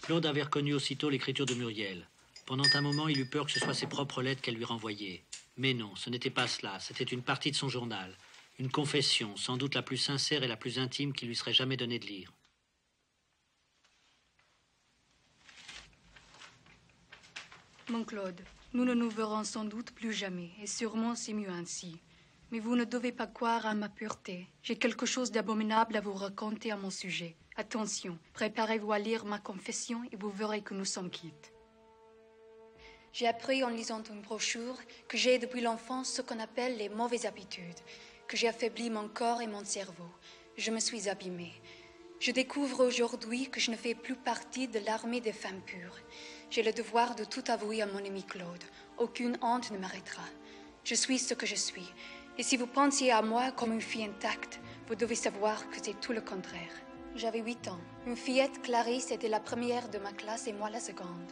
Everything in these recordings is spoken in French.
Claude avait reconnu aussitôt l'écriture de Muriel. Pendant un moment, il eut peur que ce soit ses propres lettres qu'elle lui renvoyait. Mais non, ce n'était pas cela. C'était une partie de son journal. Une confession, sans doute la plus sincère et la plus intime qu'il lui serait jamais donné de lire. Mon Claude, nous ne nous verrons sans doute plus jamais, et sûrement c'est mieux ainsi. Mais vous ne devez pas croire à ma pureté. J'ai quelque chose d'abominable à vous raconter à mon sujet. Attention, préparez-vous à lire ma confession et vous verrez que nous sommes quittes. J'ai appris en lisant une brochure que j'ai depuis l'enfance ce qu'on appelle les mauvaises habitudes, que j'ai affaibli mon corps et mon cerveau. Je me suis abîmée. Je découvre aujourd'hui que je ne fais plus partie de l'armée des femmes pures. J'ai le devoir de tout avouer à mon ami Claude. Aucune honte ne m'arrêtera. Je suis ce que je suis. Et si vous pensiez à moi comme une fille intacte, vous devez savoir que c'est tout le contraire. J'avais 8 ans. Une fillette, Clarisse, était la première de ma classe et moi la seconde.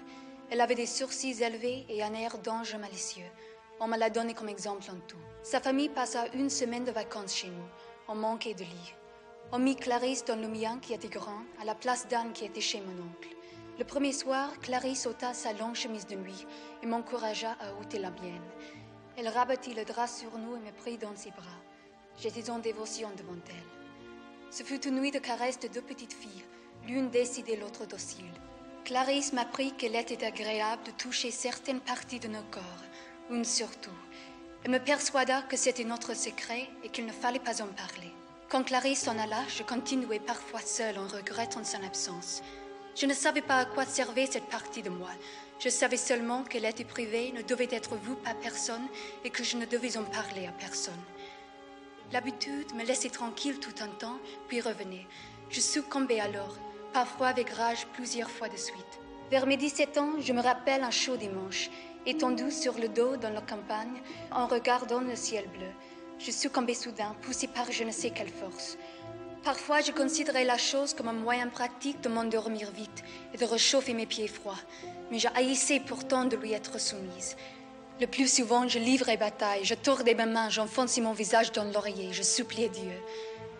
Elle avait des sourcils élevés et un air d'ange malicieux. On me l'a donné comme exemple en tout. Sa famille passa 1 semaine de vacances chez nous. On manquait de lit. On mit Clarisse dans le mien qui était grand, à la place d'Anne qui était chez mon oncle. Le premier soir, Clarisse ôta sa longue chemise de nuit et m'encouragea à ôter la mienne. Elle rabattit le drap sur nous et me prit dans ses bras. J'étais en dévotion devant elle. Ce fut une nuit de caresses de 2 petites filles, l'une décidée, l'autre docile. Clarisse m'apprit qu'il était agréable de toucher certaines parties de nos corps, une surtout. Elle me persuada que c'était notre secret et qu'il ne fallait pas en parler. Quand Clarisse s'en alla, je continuais parfois seule en regrettant son absence. Je ne savais pas à quoi servait cette partie de moi. Je savais seulement qu'elle était privée, ne devait être vue par personne et que je ne devais en parler à personne. L'habitude me laissait tranquille tout un temps, puis revenait. Je succombais alors, parfois avec rage plusieurs fois de suite. Vers mes 17 ans, je me rappelle un chaud dimanche, étendu sur le dos dans la campagne, en regardant le ciel bleu. Je succombais soudain, poussée par je ne sais quelle force. Parfois, je considérais la chose comme un moyen pratique de m'endormir vite et de réchauffer mes pieds froids. Mais je haïssais pourtant de lui être soumise. Le plus souvent, je livrais bataille, je tordais mes mains, j'enfonçais mon visage dans l'oreiller, je suppliais Dieu.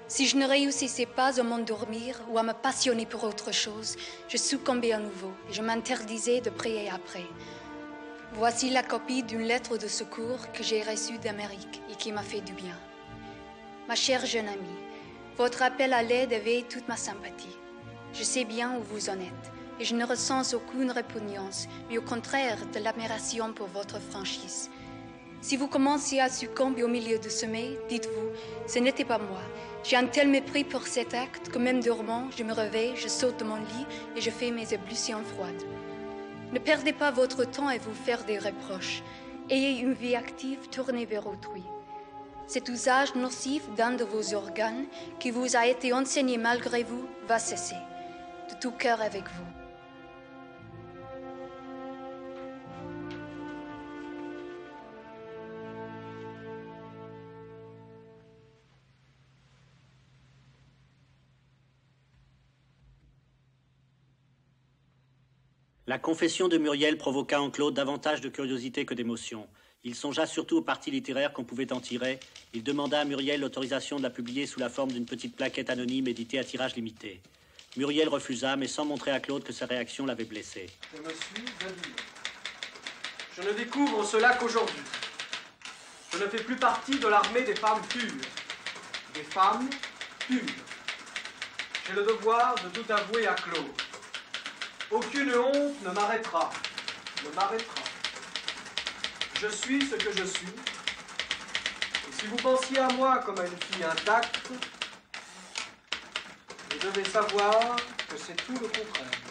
Si je ne réussissais pas à m'endormir ou à me passionner pour autre chose, je succombais à nouveau et je m'interdisais de prier après. Voici la copie d'une lettre de secours que j'ai reçue d'Amérique et qui m'a fait du bien. Ma chère jeune amie, votre appel à l'aide éveille toute ma sympathie. Je sais bien où vous en êtes, et je ne ressens aucune répugnance, mais au contraire de l'admiration pour votre franchise. Si vous commenciez à succomber au milieu de sommeil, dites-vous, ce n'était pas moi. J'ai un tel mépris pour cet acte que même dormant, je me réveille, je saute de mon lit et je fais mes ablutions froides. Ne perdez pas votre temps à vous faire des reproches. Ayez une vie active tournée vers autrui. Cet usage nocif d'un de vos organes, qui vous a été enseigné malgré vous, va cesser. De tout cœur avec vous. La confession de Muriel provoqua en Claude davantage de curiosité que d'émotion. Il songea surtout aux parties littéraires qu'on pouvait en tirer. Il demanda à Muriel l'autorisation de la publier sous la forme d'une petite plaquette anonyme éditée à tirage limité. Muriel refusa, mais sans montrer à Claude que sa réaction l'avait blessé. Je me suis habillé. Je ne découvre cela qu'aujourd'hui. Je ne fais plus partie de l'armée des femmes pures. Des femmes pures. J'ai le devoir de tout avouer à Claude. Aucune honte ne m'arrêtera. Ne m'arrêtera. Je suis ce que je suis. Et si vous pensiez à moi comme à une fille intacte, vous devez savoir que c'est tout le contraire.